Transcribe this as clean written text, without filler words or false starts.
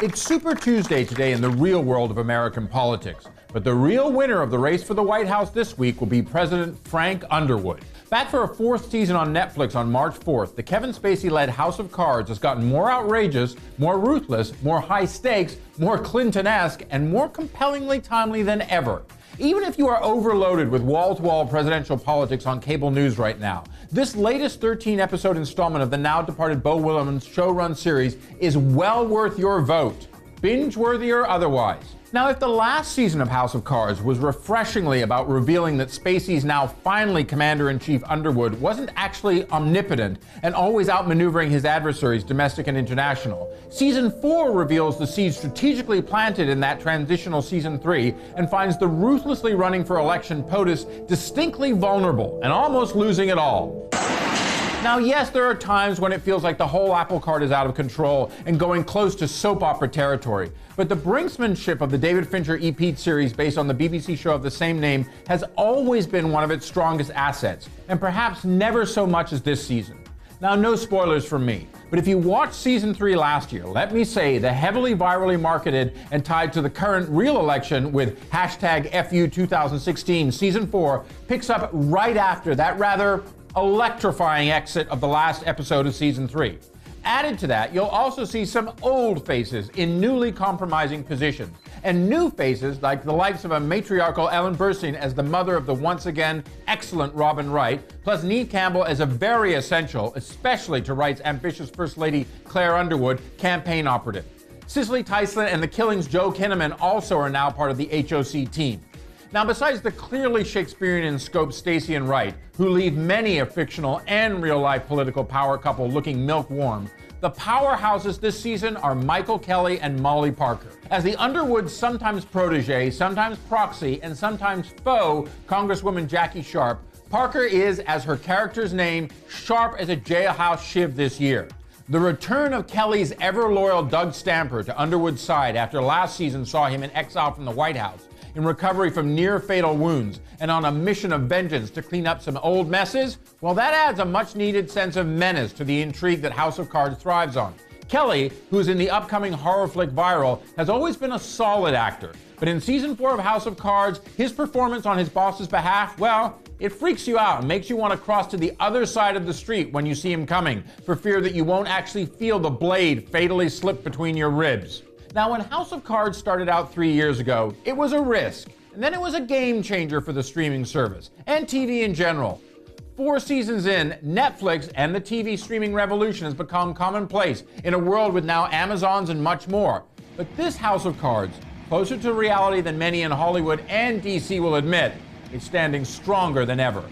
It's Super Tuesday today in the real world of American politics. But the real winner of the race for the White House this week will be President Frank Underwood. Back for a fourth season on Netflix on March 4th, the Kevin Spacey-led House of Cards has gotten more outrageous, more ruthless, more high stakes, more Clintonesque, and more compellingly timely than ever. Even if you are overloaded with wall-to-wall presidential politics on cable news right now, this latest 13-episode installment of the now-departed Beau Willimons show-run series is well worth your vote, binge-worthy or otherwise. Now, if the last season of House of Cards was refreshingly about revealing that Spacey's now finally Commander-in-Chief Underwood wasn't actually omnipotent and always outmaneuvering his adversaries, domestic and international, Season 4 reveals the seeds strategically planted in that transitional Season 3 and finds the ruthlessly running for election POTUS distinctly vulnerable and almost losing it all. Now, yes, there are times when it feels like the whole apple cart is out of control and going close to soap opera territory. But the brinksmanship of the David Fincher EP series based on the BBC show of the same name has always been one of its strongest assets, and perhaps never so much as this season. Now, no spoilers from me, but if you watched Season 3 last year, let me say the heavily virally marketed and tied to the current real election with #FU2016 Season 4 picks up right after that rather electrifying exit of the last episode of Season 3. Added to that, you'll also see some old faces in newly compromising positions, and new faces like the likes of a matriarchal Ellen Burstyn as the mother of the once again excellent Robin Wright, plus Neve Campbell as a very essential, especially to Wright's ambitious First Lady Claire Underwood, campaign operative. Cicely Tyson and The Killing's Joe Kinnaman also are now part of the HOC team. Now, besides the clearly Shakespearean in scope Stacey and Wright, who leave many a fictional and real-life political power couple looking milk-warm, the powerhouses this season are Michael Kelly and Molly Parker. As the Underwood's sometimes protege, sometimes proxy, and sometimes foe, Congresswoman Jackie Sharp, Parker is, as her character's name, sharp as a jailhouse shiv this year. The return of Kelly's ever-loyal Doug Stamper to Underwood's side after last season saw him in exile from the White House, in recovery from near-fatal wounds, and on a mission of vengeance to clean up some old messes, well, that adds a much-needed sense of menace to the intrigue that House of Cards thrives on. Kelly, who's in the upcoming horror flick Viral, has always been a solid actor, but in Season 4 of House of Cards, his performance on his boss's behalf, well, it freaks you out and makes you want to cross to the other side of the street when you see him coming, for fear that you won't actually feel the blade fatally slip between your ribs. Now, when House of Cards started out 3 years ago, it was a risk, and then it was a game changer for the streaming service, and TV in general. 4 seasons in, Netflix and the TV streaming revolution has become commonplace in a world with now Amazons and much more. But this House of Cards, closer to reality than many in Hollywood and DC will admit, is standing stronger than ever.